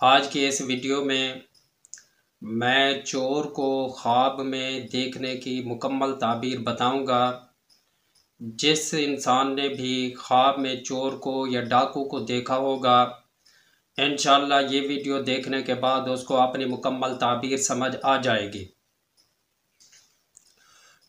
आज के इस वीडियो में मैं चोर को ख्वाब में देखने की मुकम्मल ताबीर बताऊंगा। जिस इंसान ने भी ख्वाब में चोर को या डाकू को देखा होगा, इंशाअल्लाह ये वीडियो देखने के बाद उसको अपनी मुकम्मल ताबीर समझ आ जाएगी।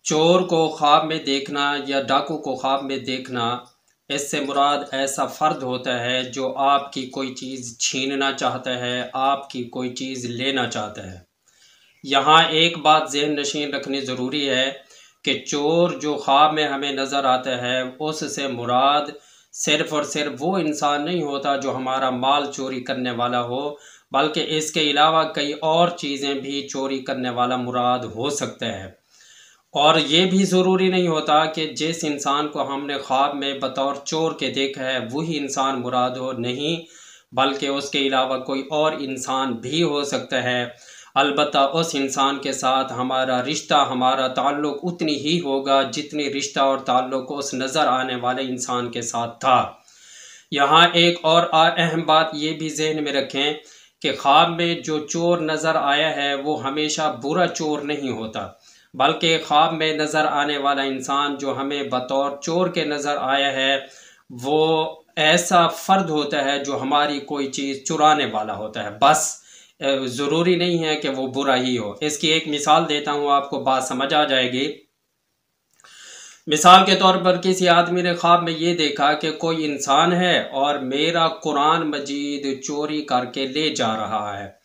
चोर को ख्वाब में देखना या डाकू को ख्वाब में देखना, इससे मुराद ऐसा फ़र्द होता है जो आपकी कोई चीज़ छीनना चाहता है, आपकी कोई चीज़ लेना चाहता है। यहाँ एक बात ज़हन नशीन रखनी ज़रूरी है कि चोर जो ख्वाब में हमें नज़र आता है, उससे मुराद सिर्फ़ और सिर्फ वो इंसान नहीं होता जो हमारा माल चोरी करने वाला हो, बल्कि इसके अलावा कई और चीज़ें भी चोरी करने वाला मुराद हो सकता है। और ये भी ज़रूरी नहीं होता कि जिस इंसान को हमने ख्वाब में बतौर चोर के देखा है वही इंसान मुराद हो, नहीं, बल्कि उसके अलावा कोई और इंसान भी हो सकता है। अलबत्ता उस इंसान के साथ हमारा रिश्ता, हमारा ताल्लुक़ उतनी ही होगा जितनी रिश्ता और ताल्लुक़ उस नज़र आने वाले इंसान के साथ था। यहाँ एक और अहम बात ये भी जहन में रखें कि ख्वाब में जो चोर नज़र आया है वो हमेशा बुरा चोर नहीं होता, बल्कि ख्वाब में नज़र आने वाला इंसान जो हमें बतौर चोर के नज़र आया है वो ऐसा फ़र्द होता है जो हमारी कोई चीज़ चुराने वाला होता है। बस ज़रूरी नहीं है कि वो बुरा ही हो। इसकी एक मिसाल देता हूँ, आपको बात समझ आ जाएगी। मिसाल के तौर पर किसी आदमी ने ख्वाब में ये देखा कि कोई इंसान है और मेरा कुरान मजीद चोरी करके ले जा रहा है।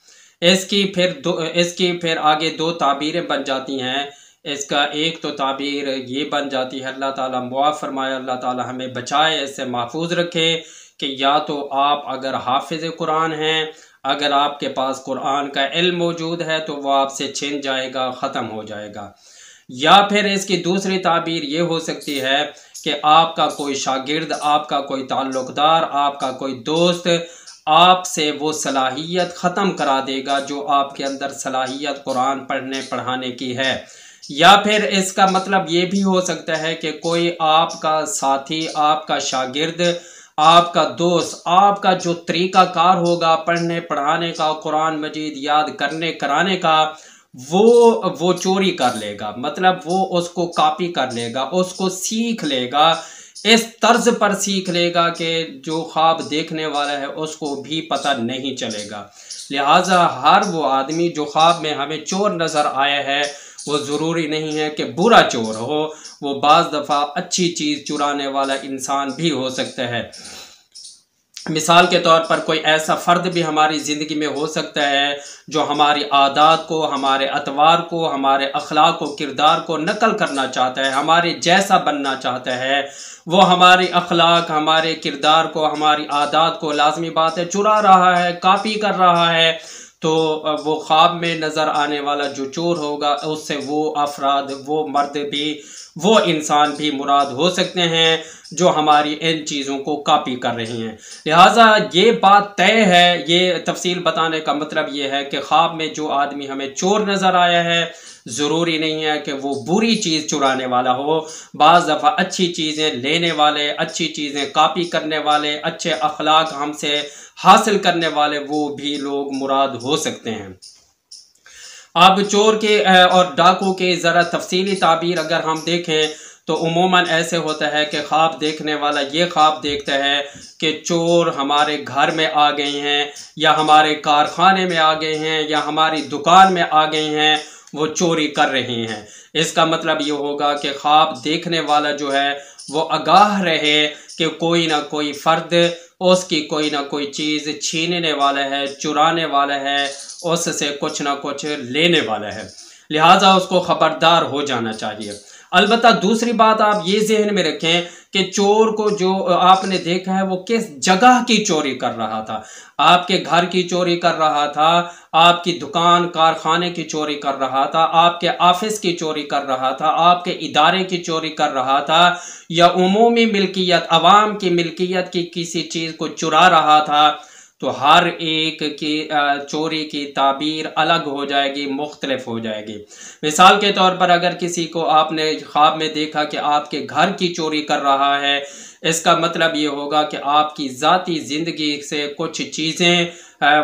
इसकी फिर आगे दो ताबीरें बन जाती हैं। इसका एक तो ताबीर ये बन जाती है, अल्लाह ताला मुआफ़ फरमाए, अल्लाह ताला हमें बचाए, इससे महफूज रखे, कि या तो आप अगर हाफिज़ कुरान हैं, अगर आपके पास कुरान का इल्म मौजूद है तो वह आपसे छिन जाएगा, ख़त्म हो जाएगा। या फिर इसकी दूसरी ताबीर ये हो सकती है कि आपका कोई शागिर्द, आपका कोई ताल्लुक़दार, आपका कोई दोस्त आपसे वो सलाहियत ख़त्म करा देगा जो आपके अंदर सलाहियत कुरान पढ़ने पढ़ाने की है। या फिर इसका मतलब ये भी हो सकता है कि कोई आपका साथी, आपका शागिर्द, आपका दोस्त, आपका जो तरीक़ाकार होगा पढ़ने पढ़ाने का, कुरान मजीद याद करने कराने का, वो चोरी कर लेगा। मतलब वो उसको कॉपी कर लेगा, उसको सीख लेगा, इस तर्ज पर सीख लेगा कि जो ख्वाब देखने वाला है उसको भी पता नहीं चलेगा। लिहाजा हर वो आदमी जो ख्वाब में हमें चोर नज़र आया है वो ज़रूरी नहीं है कि बुरा चोर हो, वो बाज़ दफ़ा अच्छी चीज़ चुराने वाला इंसान भी हो सकता है। मिसाल के तौर पर कोई ऐसा फ़र्द भी हमारी ज़िंदगी में हो सकता है जो हमारी आदात को, हमारे अतवार को, हमारे अखलाक को, किरदार को नकल करना चाहता है, हमारे जैसा बनना चाहता है। वो हमारी अखलाक, हमारे किरदार को, हमारी आदात को लाजमी बात है चुरा रहा है, कॉपी कर रहा है। तो वो ख्वाब में नज़र आने वाला जो चोर होगा उससे वो अफराद, वो मर्द भी, वो इंसान भी मुराद हो सकते हैं जो हमारी इन चीज़ों को कॉपी कर रही हैं। लिहाजा ये बात तय है, ये तफसील बताने का मतलब ये है कि ख्वाब में जो आदमी हमें चोर नज़र आया है ज़रूरी नहीं है कि वो बुरी चीज़ चुराने वाला हो। बाज़ दफ़ा अच्छी चीज़ें लेने वाले, अच्छी चीज़ें कॉपी करने वाले, अच्छे अखलाक हमसे हासिल करने वाले वो भी लोग मुराद हो सकते हैं। अब चोर के और डाकू के ज़रा तफसीली ताबीर अगर हम देखें तो उमूमन ऐसे होता है कि ख्वाब देखने वाला ये ख्वाब देखता है कि चोर हमारे घर में आ गए हैं, या हमारे कारखाने में आ गए हैं, या हमारी दुकान में आ गए हैं, वो चोरी कर रहे हैं। इसका मतलब ये होगा कि ख्वाब देखने वाला जो है वो आगाह रहे कि कोई ना कोई फ़र्द उसकी कोई ना कोई चीज़ छीनने वाला है, चुराने वाला है, उससे कुछ ना कुछ लेने वाला है। लिहाजा उसको ख़बरदार हो जाना चाहिए। अलबत्ता दूसरी बात आप ये जहन में रखें कि चोर को जो आपने देखा है वो किस जगह की चोरी कर रहा था। आपके घर की चोरी कर रहा था, आपकी दुकान कारखाने की चोरी कर रहा था, आपके ऑफिस की चोरी कर रहा था, आपके इदारे की चोरी कर रहा था, या उमूमी मिल्कियत, अवाम की मिल्कियत की किसी चीज़ को चुरा रहा था। तो हर एक की चोरी की ताबीर अलग हो जाएगी, मुख्तलिफ हो जाएगी। मिसाल के तौर पर अगर किसी को आपने ख्वाब में देखा कि आपके घर की चोरी कर रहा है, इसका मतलब ये होगा कि आपकी ज़ाती ज़िंदगी से कुछ चीज़ें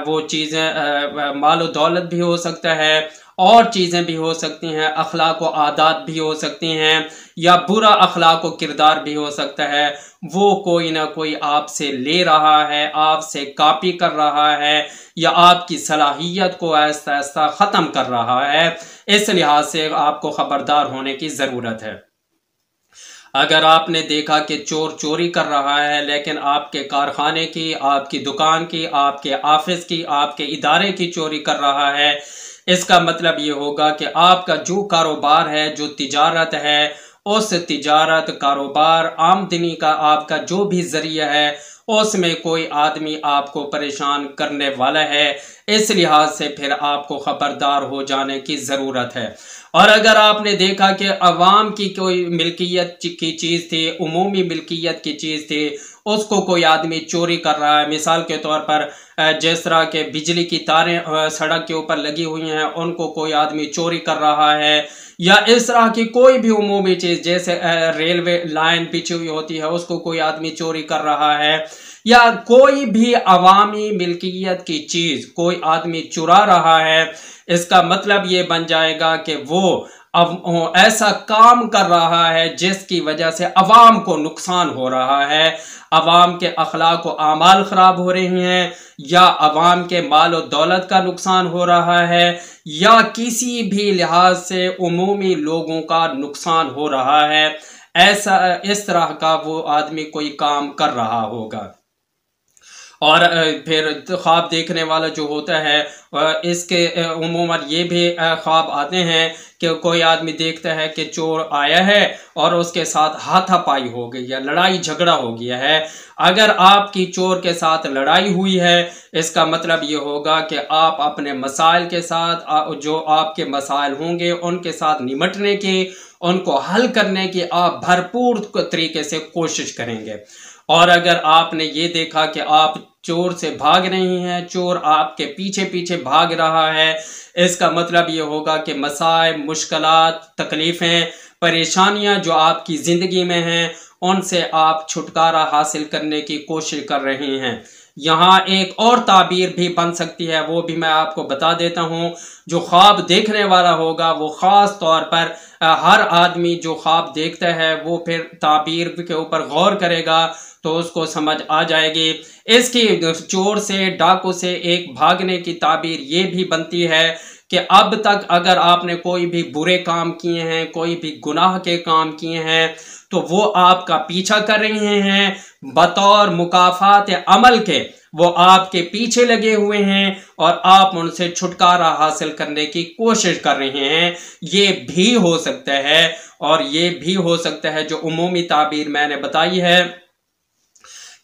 वो चीज़ें माल और दौलत भी हो सकता है, और चीज़ें भी हो सकती हैं, अखलाक व आदात भी हो सकती हैं, या बुरा अखलाक व किरदार भी हो सकता है। वो कोई ना कोई आपसे ले रहा है, आपसे कॉपी कर रहा है, या आपकी सलाहियत को आहिस्ता आहिस्ता ख़त्म कर रहा है। इस लिहाज से आपको ख़बरदार होने की ज़रूरत है। अगर आपने देखा कि चोर चोरी कर रहा है, लेकिन आपके कारखाने की, आपकी दुकान की, आपके ऑफिस की, आपके इदारे की चोरी कर रहा है, इसका मतलब ये होगा कि आपका जो कारोबार है, जो तिजारत है, उस तिजारत, कारोबार, आमदनी का आपका जो भी ज़रिया है, उसमें कोई आदमी आपको परेशान करने वाला है। इस लिहाज से फिर आपको ख़बरदार हो जाने की ज़रूरत है। और अगर आपने देखा कि अवाम की कोई मिल्कियत की चीज़ थी, उमूमी मिल्कियत की चीज़ थी, उसको कोई आदमी चोरी कर रहा है, मिसाल के तौर पर जिस तरह के बिजली की तारें सड़क के ऊपर लगी हुई हैं, उनको कोई आदमी चोरी कर रहा है, या इस तरह की कोई भी उमूमी चीज़, जैसे रेलवे लाइन बिछी हुई होती है, उसको कोई आदमी चोरी कर रहा है, या कोई भी अवामी मिल्कियत की चीज़ कोई आदमी चुरा रहा है, इसका मतलब ये बन जाएगा कि वो अब ऐसा काम कर रहा है जिसकी वजह से अवाम को नुकसान हो रहा है, अवाम के अखलाक व आमाल ख़राब हो रही हैं, या अवाम के माल और दौलत का नुकसान हो रहा है, या किसी भी लिहाज से उमूमी लोगों का नुकसान हो रहा है। ऐसा इस तरह का वो आदमी कोई काम कर रहा होगा। और फिर ख्वाब देखने वाला जो होता है, इसके उमूमन ये भी ख्वाब आते हैं कि कोई आदमी देखता है कि चोर आया है और उसके साथ हाथापाई हो गई है, लड़ाई झगड़ा हो गया है। अगर आपकी चोर के साथ लड़ाई हुई है, इसका मतलब ये होगा कि आप अपने मसाइल के साथ, जो आपके मसाइल होंगे उनके साथ निमटने की, उनको हल करने की आप भरपूर तरीके से कोशिश करेंगे। और अगर आपने ये देखा कि आप चोर से भाग रही हैं, चोर आपके पीछे पीछे भाग रहा है, इसका मतलब ये होगा कि मसाइब, मुश्किलात, तकलीफ़ें, परेशानियां जो आपकी ज़िंदगी में हैं, उनसे आप छुटकारा हासिल करने की कोशिश कर रही हैं। यहाँ एक और ताबीर भी बन सकती है, वो भी मैं आपको बता देता हूँ। जो ख्वाब देखने वाला होगा वो ख़ास तौर पर हर आदमी जो ख्वाब देखता है वो फिर ताबीर के ऊपर गौर करेगा तो उसको समझ आ जाएगी। इसकी चोर से, डाकू से एक भागने की ताबीर ये भी बनती है कि अब तक अगर आपने कोई भी बुरे काम किए हैं, कोई भी गुनाह के काम किए हैं, तो वो आपका पीछा कर रहे हैं, बतौर मुकाफात अमल के वो आपके पीछे लगे हुए हैं और आप उनसे छुटकारा हासिल करने की कोशिश कर रहे हैं। ये भी हो सकता है, और ये भी हो सकता है जो उमूमी ताबीर मैंने बताई है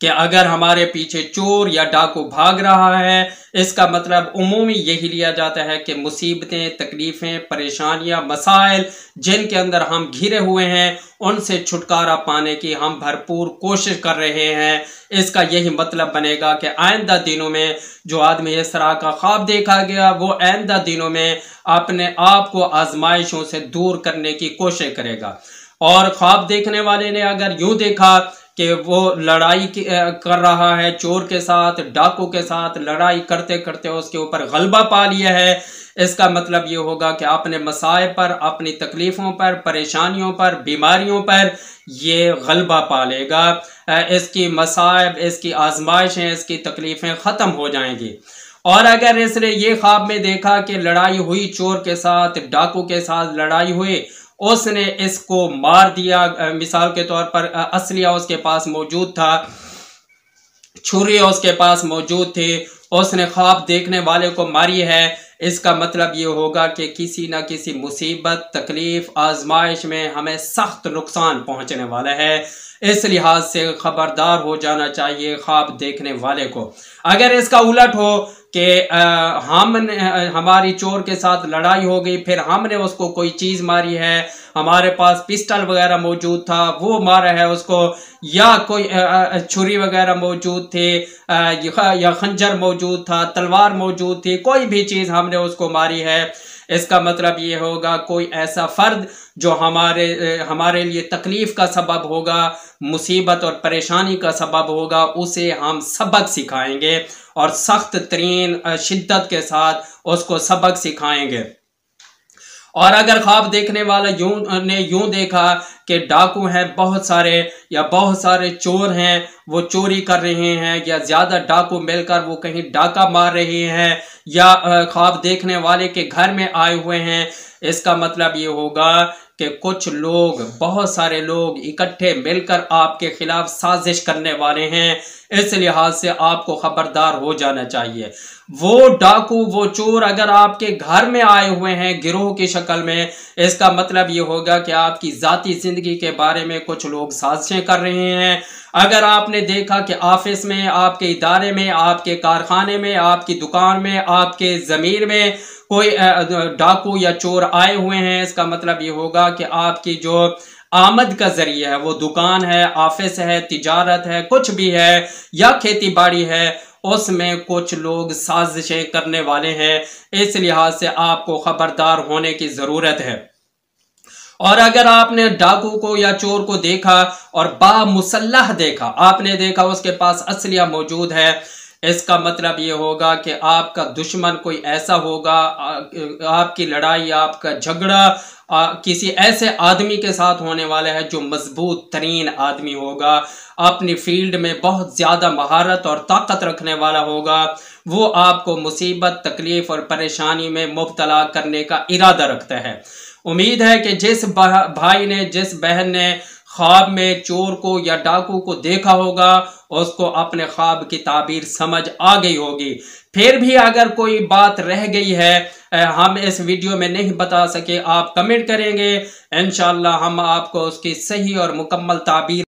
कि अगर हमारे पीछे चोर या डाकू भाग रहा है, इसका मतलब उमूमी यही लिया जाता है कि मुसीबतें, तकलीफ़ें, परेशानियां, मसाइल जिनके अंदर हम घिरे हुए हैं, उनसे छुटकारा पाने की हम भरपूर कोशिश कर रहे हैं। इसका यही मतलब बनेगा कि आइंदा दिनों में जो आदमी इस तरह का ख्वाब देखा गया, वो आइंदा दिनों में अपने आप को आजमाइशों से दूर करने की कोशिश करेगा। और ख्वाब देखने वाले ने अगर यूं देखा कि वो लड़ाई कर रहा है, चोर के साथ, डाकू के साथ लड़ाई करते करते उसके ऊपर गलबा पा लिया है, इसका मतलब ये होगा कि अपने मसाइब पर, अपनी तकलीफ़ों पर, परेशानियों पर, बीमारियों पर ये गलबा पा लेगा। इसकी मसाइब, इसकी आजमाइशें, इसकी तकलीफ़ें ख़त्म हो जाएंगी। और अगर इसने ये ख्वाब में देखा कि लड़ाई हुई, चोर के साथ, डाकू के साथ लड़ाई हुई, उसने इसको मार दिया, मिसाल के तौर पर असलिया उसके पास मौजूद था, छुरी उसके पास मौजूद थी, उसने ख्वाब देखने वाले को मारी है, इसका मतलब ये होगा कि किसी न किसी मुसीबत, तकलीफ, आजमाइश में हमें सख्त नुकसान पहुंचने वाला है। इस लिहाज से खबरदार हो जाना चाहिए ख्वाब देखने वाले को। अगर इसका उलट हो कि हमारी चोर के साथ लड़ाई हो गई, फिर हमने उसको कोई चीज़ मारी है, हमारे पास पिस्टल वगैरह मौजूद था, वो मारा है उसको, या कोई छुरी वगैरह मौजूद थे, या खंजर मौजूद था, तलवार मौजूद थी, कोई भी चीज़ हमने उसको मारी है, इसका मतलब ये होगा कोई ऐसा फ़र्द जो हमारे लिए तकलीफ़ का सबब होगा, मुसीबत और परेशानी का सबब होगा, उसे हम सबक सिखाएंगे और सख्त तरीन शिद्दत के साथ उसको सबक सिखाएंगे। और अगर ख्वाब देखने वाला यूं देखा कि डाकू हैं बहुत सारे या बहुत सारे चोर हैं, वो चोरी कर रहे हैं, या ज्यादा डाकू मिलकर वो कहीं डाका मार रहे हैं, या ख्वाब देखने वाले के घर में आए हुए हैं, इसका मतलब ये होगा कि कुछ लोग, बहुत सारे लोग इकट्ठे मिलकर आपके खिलाफ साजिश करने वाले हैं। इस लिहाज से आपको खबरदार हो जाना चाहिए। वो डाकू, वो चोर अगर आपके घर में आए हुए हैं गिरोह की शक्ल में, इसका मतलब ये होगा कि आपकी जाती जिंदगी के बारे में कुछ लोग साजिशें कर रहे हैं। अगर आपने देखा कि ऑफिस में, आपके इदारे में, आपके कारखाने में, आपकी दुकान में, आपके जमीन में कोई डाकू या चोर आए हुए हैं, इसका मतलब ये होगा कि आपकी जो आमद का जरिया है, वो दुकान है, ऑफिस है, तिजारत है, कुछ भी है, या खेती बाड़ी है, उसमें कुछ लोग साजिशें करने वाले हैं। इस लिहाज से आपको खबरदार होने की जरूरत है। और अगर आपने डाकू को या चोर को देखा और बामुसल्लह देखा, आपने देखा उसके पास असलिया मौजूद है, इसका मतलब ये होगा कि आपका दुश्मन कोई ऐसा होगा, आपकी लड़ाई, आपका झगड़ा किसी ऐसे आदमी के साथ होने वाला है जो मजबूत तरीन आदमी होगा, अपनी फील्ड में बहुत ज्यादा महारत और ताकत रखने वाला होगा। वो आपको मुसीबत, तकलीफ और परेशानी में मुब्तला करने का इरादा रखता है। उम्मीद है कि जिस भाई ने, जिस बहन ने ख्वाब में चोर को या डाकू को देखा होगा, उसको अपने ख्वाब की ताबीर समझ आ गई होगी। फिर भी अगर कोई बात रह गई है, हम इस वीडियो में नहीं बता सके, आप कमेंट करेंगे, इंशाअल्लाह हम आपको उसकी सही और मुकम्मल ताबीर